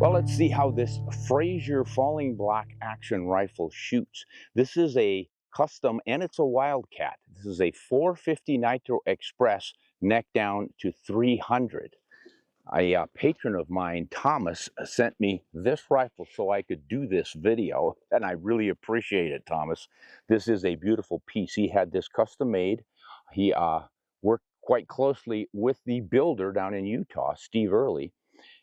Well, let's see how this Fraser falling black action rifle shoots. This is a custom and it's a wildcat. This is a 450 Nitro Express neck down to 300. A patron of mine, Thomas, sent me this rifle so I could do this video, and I really appreciate it, Thomas. This is a beautiful piece. He had this custom made. He worked quite closely with the builder down in Utah, Steve Early,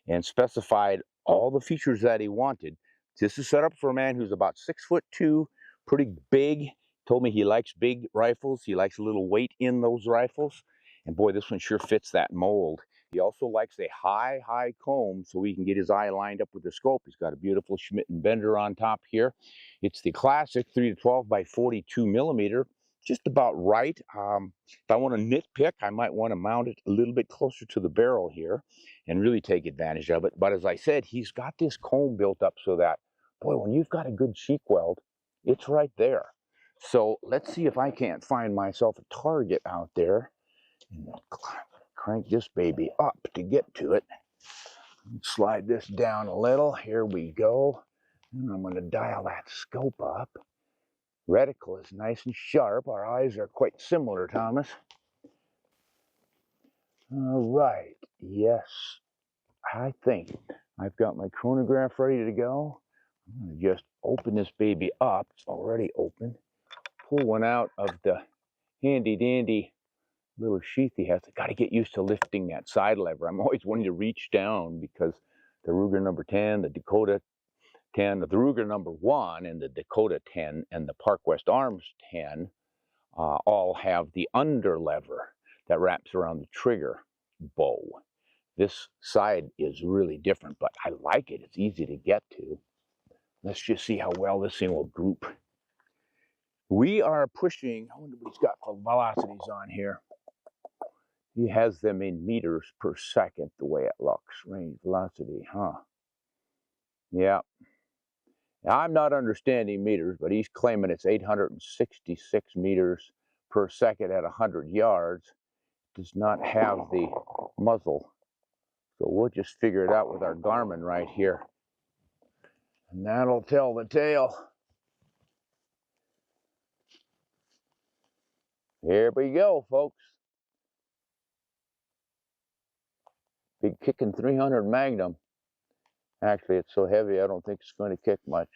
and specified all the features that he wanted. This is set up for a man who's about 6'2", pretty big. Told me he likes big rifles. He likes a little weight in those rifles. And boy, this one sure fits that mold. He also likes a high comb so he can get his eye lined up with the scope. He's got a beautiful Schmidt and Bender on top here. It's the classic 3-12 by 42 millimeter. Just about right. If I want to nitpick, I might want to mount it a little bit closer to the barrel here and really take advantage of it. But as I said, he's got this comb built up so that, boy, when you've got a good cheek weld, it's right there. So let's see if I can't find myself a target out there. And crank this baby up to get to it. Slide this down a little. Here we go. And I'm going to dial that scope up. Reticle is nice and sharp. Our eyes are quite similar, Thomas. All right. Yes, I think I've got my chronograph ready to go. I'm going to just open this baby up. It's already open. Pull one out of the handy-dandy little sheath he has. I got to get used to lifting that side lever. I'm always wanting to reach down because the Ruger number 10, the Dakota 10, the Ruger number 1, and the Dakota 10, and the Park West Arms 10 all have the under lever that wraps around the trigger bow. This side is really different, but I like it. It's easy to get to. Let's just see how well this thing will group. We are pushing, I wonder what he's got for velocities on here. He has them in meters per second, the way it looks. Range velocity, huh? Yeah. Now, I'm not understanding meters, but he's claiming it's 866 meters per second at 100 yards. Does not have the muzzle. So we'll just figure it out with our Garmin right here. And that'll tell the tale. Here we go, folks. Big kicking 300 Magnum. Actually, it's so heavy, I don't think it's going to kick much.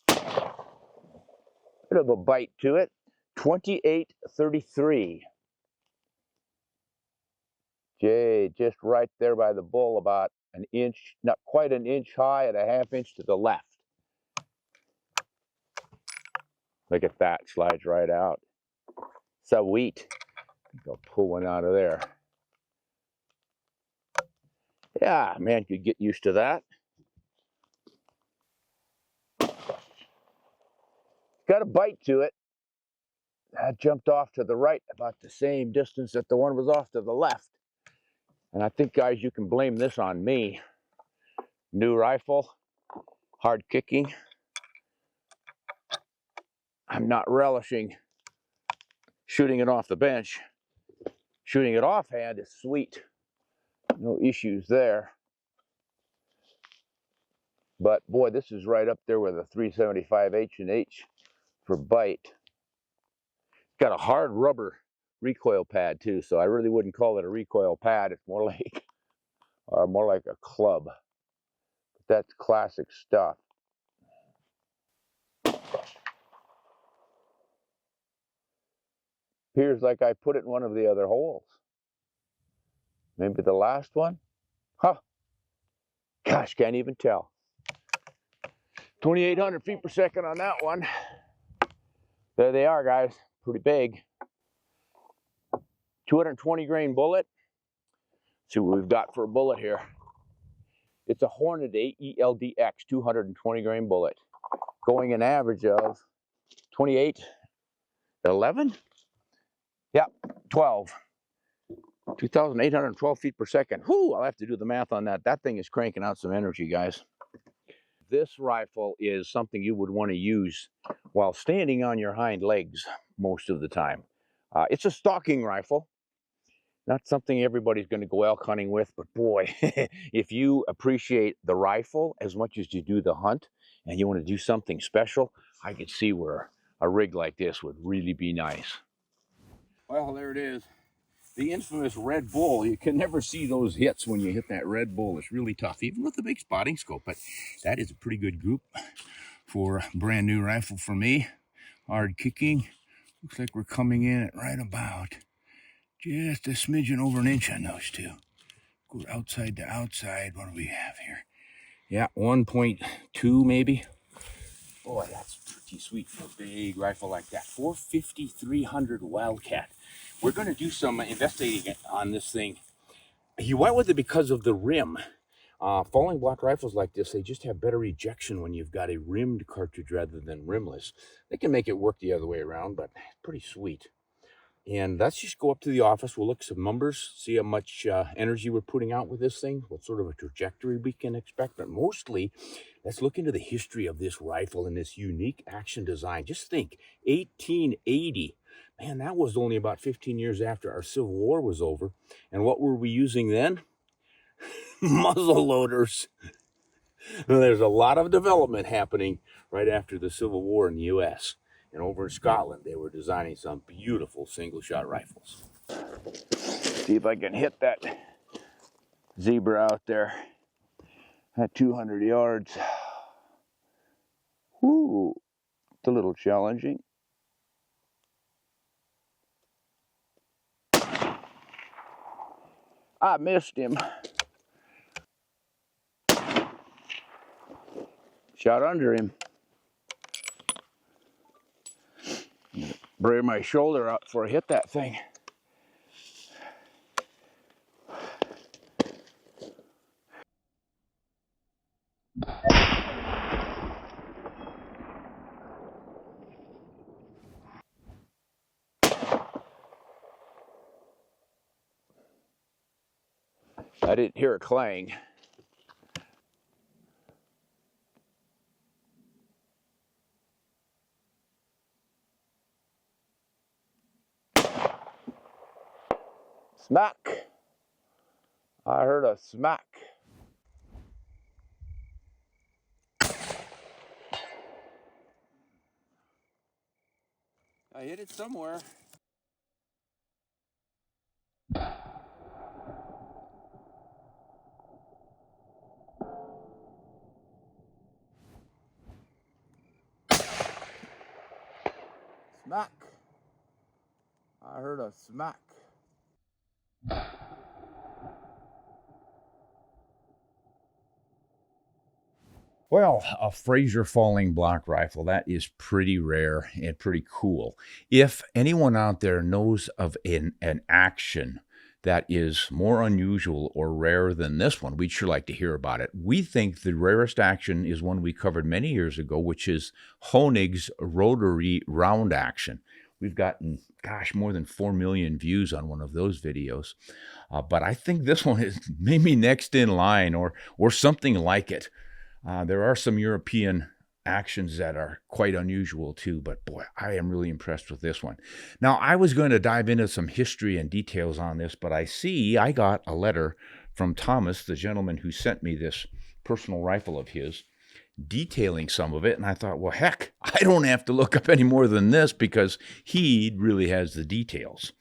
Bit of a bite to it. 28.33. Jay, just right there by the bull, about an inch, not quite an inch high and a half inch to the left. Look at that, slides right out. Sweet. I'll pull one out of there. Yeah, man, could get used to that. Got a bite to it. That jumped off to the right about the same distance that the one was off to the left. And I think, guys, you can blame this on me. New rifle, hard kicking. I'm not relishing shooting it off the bench. Shooting it offhand is sweet. No issues there. But boy, this is right up there with a 375 H&H for bite. It's got a hard rubber recoil pad too, so I really wouldn't call it a recoil pad. It's more like a club. But that's classic stuff. Appears like I put it in one of the other holes. Maybe the last one? Huh. Gosh, can't even tell. 2,800 feet per second on that one. There they are, guys. Pretty big. 220 grain bullet. Let's see what we've got for a bullet here. It's a Hornady ELDX 220 grain bullet. Going an average of 28.11? Yeah, 12. 2,812 feet per second. Whew, I'll have to do the math on that. That thing is cranking out some energy, guys. This rifle is something you would want to use while standing on your hind legs most of the time. It's a stalking rifle. Not something everybody's going to go elk hunting with, but boy, if you appreciate the rifle as much as you do the hunt and you want to do something special, I could see where a rig like this would really be nice. Well, there it is. The infamous Red Bull. You can never see those hits when you hit that Red Bull. It's really tough, even with the big spotting scope, but that is a pretty good group for a brand new rifle for me. Hard kicking. Looks like we're coming in at right about just a smidgen over an inch on those two. Go outside to outside. What do we have here? Yeah, 1.2 maybe. Boy, that's pretty sweet for a big rifle like that. 450-300 Wildcat. We're going to do some investigating on this thing. He went with it because of the rim. Falling block rifles like this, they just have better ejection when you've got a rimmed cartridge rather than rimless. They can make it work the other way around, but pretty sweet. And let's just go up to the office. We'll look at some numbers, see how much energy we're putting out with this thing, what sort of a trajectory we can expect. But mostly, let's look into the history of this rifle and this unique action design. Just think, 1880. Man, that was only about 15 years after our Civil War was over. And what were we using then? Muzzle loaders. There's a lot of development happening right after the Civil War in the U.S. And over in Scotland, they were designing some beautiful single-shot rifles. See if I can hit that zebra out there at 200 yards. Whoo, it's a little challenging. I missed him. Shot under him. Bring my shoulder out before I hit that thing. I didn't hear a clang. Smack. I heard a smack. I hit it somewhere. Smack. I heard a smack. Well, a Fraser falling block rifle, that is pretty rare and pretty cool. If anyone out there knows of an action that is more unusual or rare than this one, we'd sure like to hear about it. We think the rarest action is one we covered many years ago, which is Honig's rotary round action. We've gotten, gosh, more than 4 million views on one of those videos. But I think this one is maybe next in line or something like it. There are some European actions that are quite unusual too, but boy, I am really impressed with this one. Now, I was going to dive into some history and details on this, but I got a letter from Thomas, the gentleman who sent me this personal rifle of his, detailing some of it, and I thought, well, heck, I don't have to look up any more than this because he really has the details.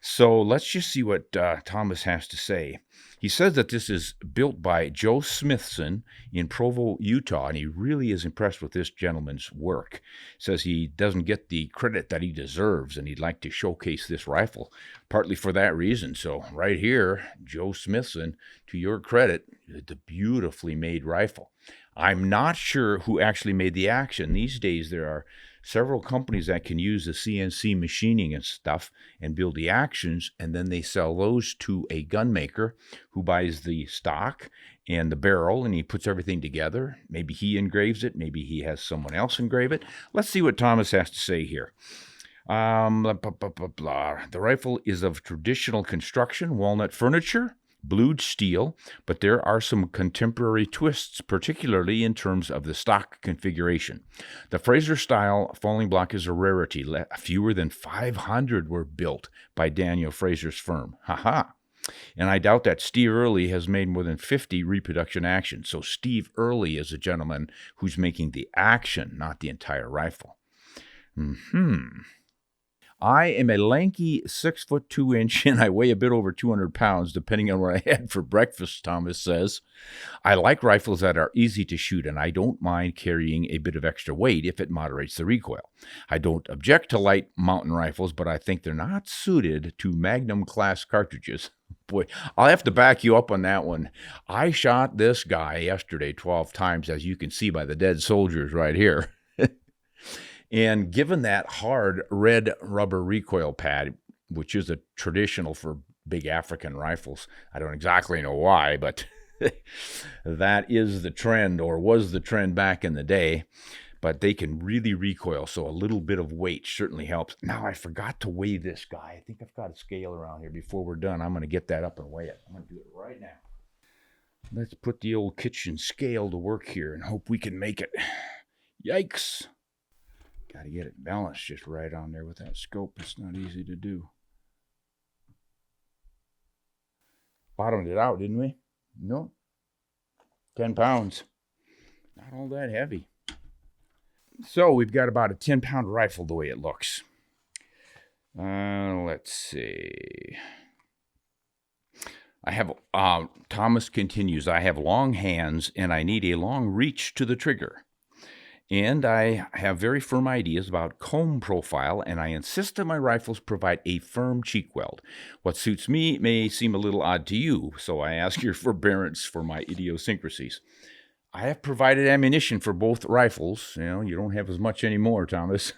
So let's just see what Thomas has to say. He says that this is built by Joe Smithson in Provo, Utah, and he really is impressed with this gentleman's work. Says he doesn't get the credit that he deserves, and he'd like to showcase this rifle, partly for that reason. So right here, Joe Smithson, to your credit, the beautifully made rifle. I'm not sure who actually made the action. These days there are several companies that can use the CNC machining and stuff and build the actions, and then they sell those to a gun maker who buys the stock and the barrel, and he puts everything together. Maybe he engraves it. Maybe he has someone else engrave it. Let's see what Thomas has to say here. The rifle is of traditional construction, walnut furniture, blued steel, but there are some contemporary twists, particularly in terms of the stock configuration. The Fraser style falling block is a rarity. Fewer than 500 were built by Daniel Fraser's firm. Ha. And I doubt that Steve Early has made more than 50 reproduction actions. So Steve Early is a gentleman who's making the action, not the entire rifle. I am a lanky 6'2" and I weigh a bit over 200 pounds, depending on what I had for breakfast, Thomas says. I like rifles that are easy to shoot, and I don't mind carrying a bit of extra weight if it moderates the recoil. I don't object to light mountain rifles, but I think they're not suited to Magnum-class cartridges. Boy, I'll have to back you up on that one. I shot this guy yesterday 12 times, as you can see by the dead soldiers right here. And given that hard red rubber recoil pad, which is a traditional for big African rifles, I don't exactly know why, but that is the trend, or was the trend back in the day. But they can really recoil, so a little bit of weight certainly helps. Now, I forgot to weigh this guy. I think I've got a scale around here. Before we're done, I'm going to get that up and weigh it. I'm going to do it right now. Let's put the old kitchen scale to work here and hope we can make it. Yikes. Got to get it balanced just right on there with that scope. It's not easy to do. Bottomed it out, didn't we? No. 10 pounds. Not all that heavy. So we've got about a 10-pound rifle the way it looks. Let's see. I have, Thomas continues, I have long hands and I need a long reach to the trigger. And I have very firm ideas about comb profile, and I insist that my rifles provide a firm cheek weld. What suits me may seem a little odd to you, so I ask your forbearance for my idiosyncrasies. I have provided ammunition for both rifles. You don't have as much anymore, Thomas.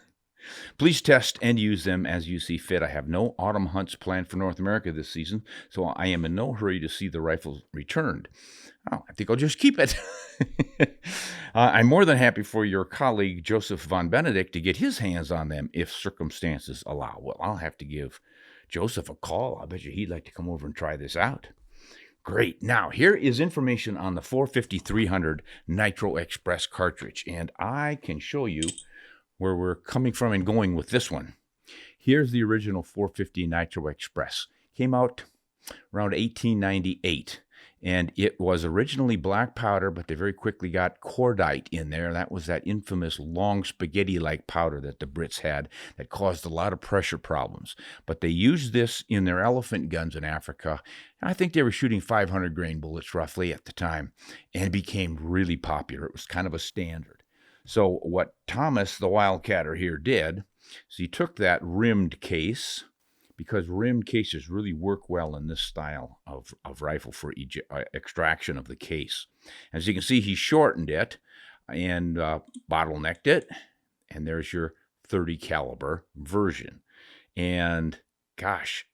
Please test and use them as you see fit. I have no autumn hunts planned for North America this season, so I am in no hurry to see the rifles returned. Oh, I think I'll just keep it. I'm more than happy for your colleague, Joseph Von Benedict, to get his hands on them if circumstances allow. Well, I'll have to give Joseph a call. I bet you he'd like to come over and try this out. Great. Now, here is information on the 450-300 Nitro Express cartridge, and I can show you where we're coming from and going with this one. Here's the original 450 Nitro Express. Came out around 1898. And it was originally black powder, but they very quickly got cordite in there. That was that infamous long spaghetti-like powder that the Brits had that caused a lot of pressure problems. But they used this in their elephant guns in Africa. I think they were shooting 500 grain bullets roughly at the time, and it became really popular. It was kind of a standard. So what Thomas, the wildcatter here, did is he took that rimmed case, because rimmed cases really work well in this style of rifle for extraction of the case. As you can see, he shortened it and bottlenecked it, and there's your 30 caliber version. And gosh,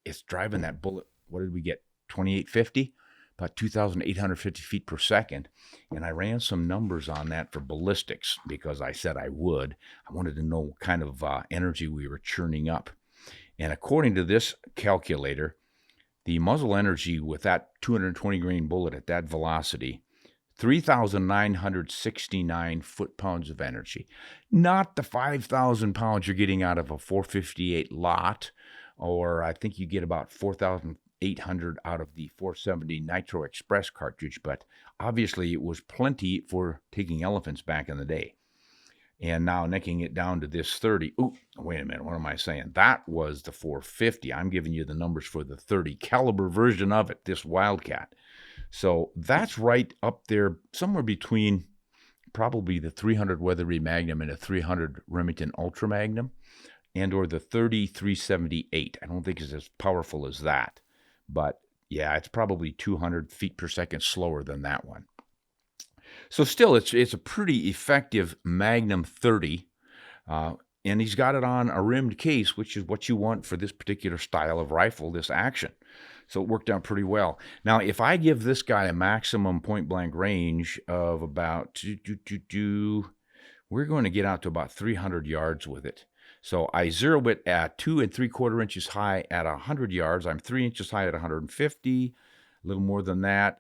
it's driving that bullet. What did we get? 2850? About 2,850 feet per second. And I ran some numbers on that for ballistics because I said I would. I wanted to know what kind of energy we were churning up. And according to this calculator, the muzzle energy with that 220 grain bullet at that velocity, 3,969 foot-pounds of energy. Not the 5,000 pounds you're getting out of a 458 lot, or I think you get about 4,800 out of the 470 Nitro Express cartridge, but obviously it was plenty for taking elephants back in the day. And now necking it down to this 30. Ooh, wait a minute. What am I saying? That was the 450. I'm giving you the numbers for the 30 caliber version of it, this Wildcat. So that's right up there, somewhere between probably the 300 Weatherby Magnum and a 300 Remington Ultra Magnum, and or the 30-378. I don't think it's as powerful as that. But yeah, it's probably 200 feet per second slower than that one. So still, it's a pretty effective Magnum 30, and he's got it on a rimmed case, which is what you want for this particular style of rifle, this action. So it worked out pretty well. Now, if I give this guy a maximum point-blank range of about, we're going to get out to about 300 yards with it. So I zero it at 2 3/4 inches high at 100 yards. I'm 3 inches high at 150. A little more than that,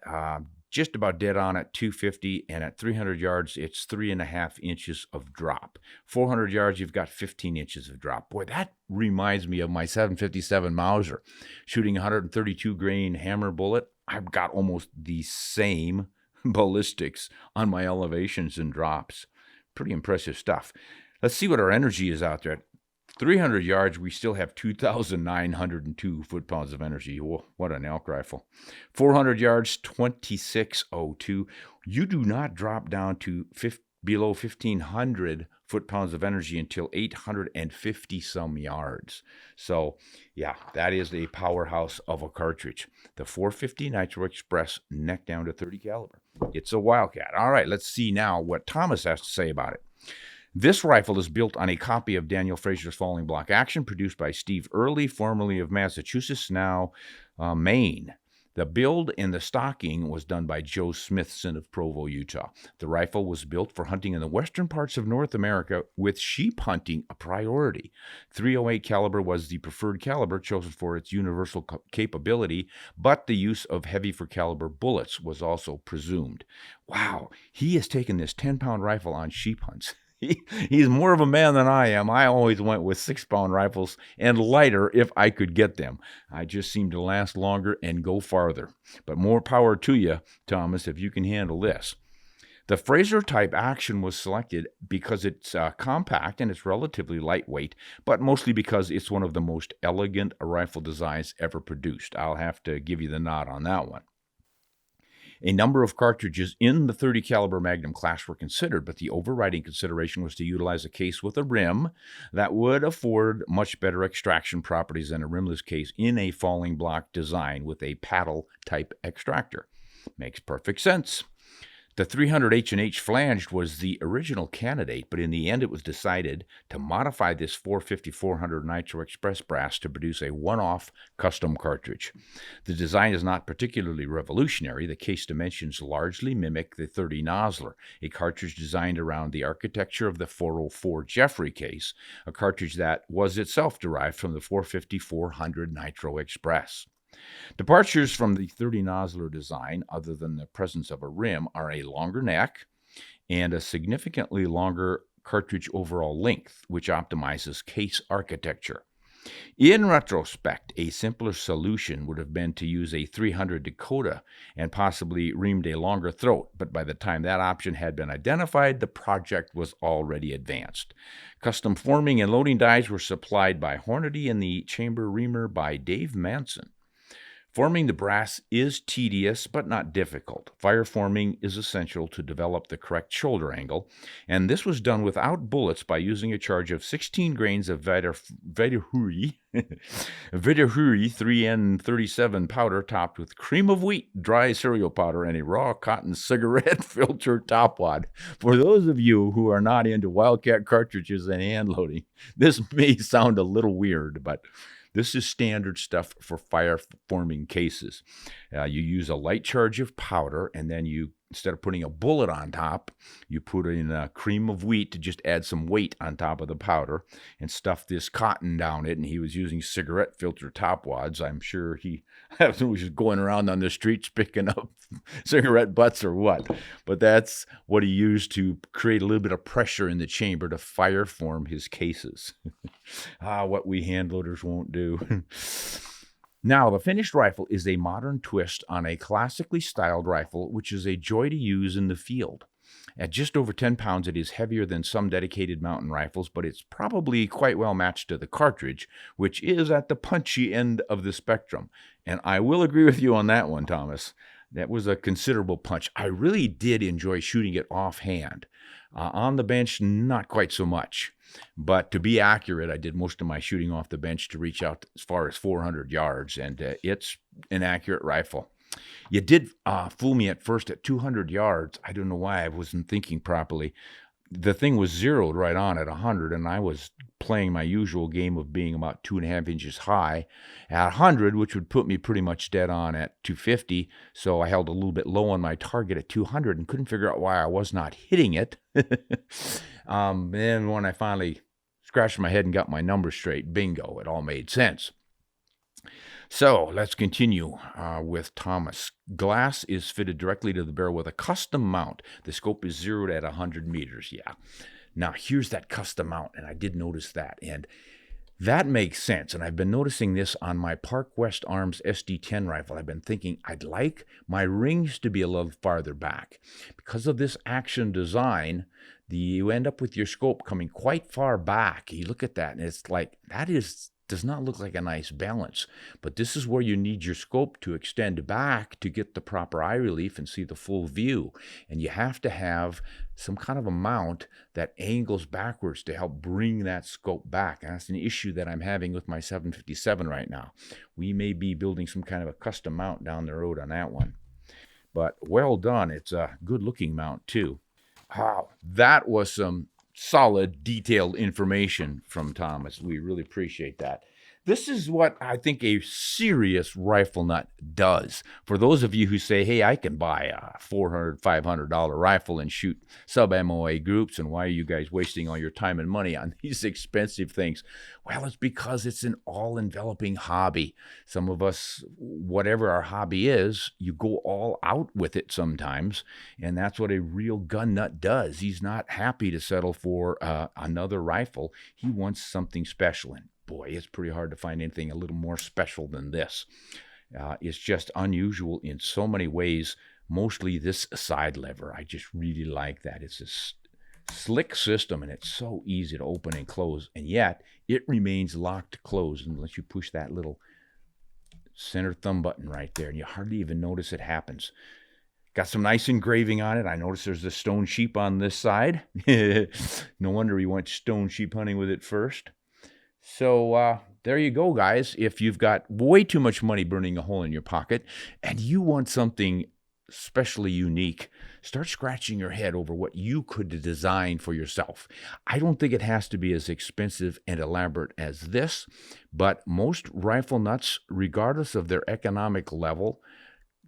just about dead on at 250, and at 300 yards, it's 3.5 inches of drop. 400 yards, you've got 15 inches of drop. Boy, that reminds me of my 757 Mauser. Shooting 132 grain hammer bullet, I've got almost the same ballistics on my elevations and drops. Pretty impressive stuff. Let's see what our energy is out there. 300 yards, we still have 2,902 foot-pounds of energy. Whoa, what an elk rifle. 400 yards, 2602. You do not drop down to below 1,500 foot-pounds of energy until 850 some yards. So, yeah, that is a powerhouse of a cartridge. The 450 Nitro Express neck down to 30 caliber. It's a wildcat. All right, let's see now what Thomas has to say about it. This rifle is built on a copy of Daniel Fraser's Falling Block Action, produced by Steve Early, formerly of Massachusetts, now Maine. The build and the stocking was done by Joe Smithson of Provo, Utah. The rifle was built for hunting in the western parts of North America, with sheep hunting a priority. 308 caliber was the preferred caliber chosen for its universal capability, but the use of heavy for caliber bullets was also presumed. Wow, he has taken this 10-pound rifle on sheep hunts. He's more of a man than I am. I always went with 6-pound rifles and lighter if I could get them. I just seem to last longer and go farther. But more power to you, Thomas, if you can handle this. The Fraser type action was selected because it's compact and it's relatively lightweight, but mostly because it's one of the most elegant rifle designs ever produced. I'll have to give you the nod on that one. A number of cartridges in the 30 caliber Magnum class were considered, but the overriding consideration was to utilize a case with a rim that would afford much better extraction properties than a rimless case in a falling block design with a paddle type extractor. Makes perfect sense. The 300 H&H flanged was the original candidate, but in the end it was decided to modify this 450-400 Nitro Express brass to produce a one-off custom cartridge. The design is not particularly revolutionary. The case dimensions largely mimic the 30 Nosler, a cartridge designed around the architecture of the 404 Jeffrey case, a cartridge that was itself derived from the 450-400 Nitro Express. Departures from the 30 Nosler design, other than the presence of a rim, are a longer neck and a significantly longer cartridge overall length, which optimizes case architecture. In retrospect, a simpler solution would have been to use a 300 Dakota and possibly reamed a longer throat, but by the time that option had been identified, the project was already advanced. Custom forming and loading dies were supplied by Hornady and the chamber reamer by Dave Manson. Forming the brass is tedious but not difficult. Fire forming is essential to develop the correct shoulder angle, and this was done without bullets by using a charge of 16 grains of Vidahuri 3N37 powder topped with cream of wheat, dry cereal powder, and a raw cotton cigarette filter top wad. For those of you who are not into wildcat cartridges and hand loading, this may sound a little weird, but this is standard stuff for fire-forming cases. You use a light charge of powder, and then you, instead of putting a bullet on top, you put in a cream of wheat to just add some weight on top of the powder and stuff this cotton down it. And he was using cigarette filter top wads. I'm sure he was just going around on the streets picking up cigarette butts or what. But that's what he used to create a little bit of pressure in the chamber to fire form his cases. What we hand loaders won't do. Now, the finished rifle is a modern twist on a classically styled rifle, which is a joy to use in the field. At just over 10 pounds, it is heavier than some dedicated mountain rifles, but it's probably quite well matched to the Cartridge, which is at the punchy end of the spectrum. And I will agree with you on that one, Thomas. That was a considerable punch. I really did enjoy shooting it offhand. On the bench, not quite so much. But to be accurate, I did most of my shooting off the bench to reach out as far as 400 yards, and it's an accurate rifle. You did fool me at first at 200 yards. I don't know why I wasn't thinking properly. The thing was zeroed right on at 100, and I was playing my usual game of being about 2.5 inches high at 100, which would put me pretty much dead on at 250. So I held a little bit low on my target at 200 and couldn't figure out why I was not hitting it. Then when I finally scratched my head and got my numbers straight, bingo, it all made sense. So let's continue with Thomas. Glass is fitted directly to the barrel with a custom mount. The scope is zeroed at 100 meters. Yeah. Now here's that custom mount, and I did notice that. And that makes sense. And I've been noticing this on my Park West Arms SD10 rifle. I've been thinking I'd like my rings to be a little farther back. Because of this action design, you end up with your scope coming quite far back. You look at that and it's like, does not look like a nice balance. But this is where you need your scope to extend back to get the proper eye relief and see the full view. And you have to have some kind of a mount that angles backwards to help bring that scope back. And that's an issue that I'm having with my 757 right now. We may be building some kind of a custom mount down the road on that one. But well done. It's a good looking mount too. Wow, that was some solid, detailed information from Thomas. We really appreciate that. This is what I think a serious rifle nut does. For those of you who say, hey, I can buy a $400, $500 rifle and shoot sub-MOA groups, and why are you guys wasting all your time and money on these expensive things? Well, it's because it's an all-enveloping hobby. Some of us, whatever our hobby is, you go all out with it sometimes, and that's what a real gun nut does. He's not happy to settle for another rifle. He wants something special, and boy, it's pretty hard to find anything a little more special than this. It's just unusual in so many ways, mostly this side lever. I just really like that. It's a slick system, and it's so easy to open and close, and yet it remains locked closed unless you push that little center thumb button right there, and you hardly even notice it happens. Got some nice engraving on it. I noticed there's a stone sheep on this side. No wonder we went stone sheep hunting with it first. So there you go, guys. If you've got way too much money burning a hole in your pocket and you want something especially unique, start scratching your head over what you could design for yourself. I don't think it has to be as expensive and elaborate as this, but most rifle nuts, regardless of their economic level,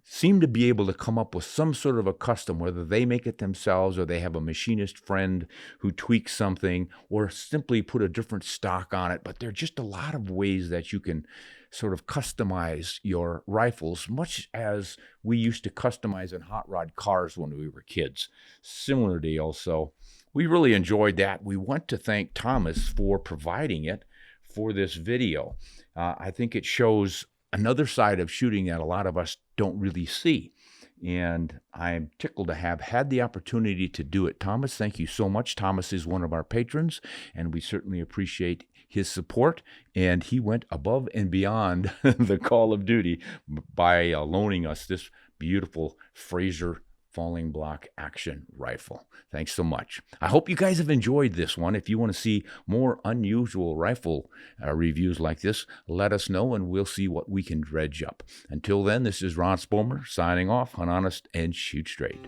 seem to be able to come up with some sort of a custom, whether they make it themselves or they have a machinist friend who tweaks something or simply put a different stock on it. But there are just a lot of ways that you can sort of customize your rifles, much as we used to customize in hot rod cars when we were kids. Similar deal. So we really enjoyed that. We want to thank Thomas for providing it for this video. I think it shows another side of shooting that a lot of us don't really see. And I'm tickled to have had the opportunity to do it. Thomas, thank you so much. Thomas is one of our patrons, and we certainly appreciate his support. And he went above and beyond the call of duty by loaning us this beautiful Fraser falling block action rifle. Thanks so much. I hope you guys have enjoyed this one. If you want to see more unusual rifle reviews like this, let us know and we'll see what we can dredge up. Until then, this is Ron Spomer signing off. Hunt honest and shoot straight.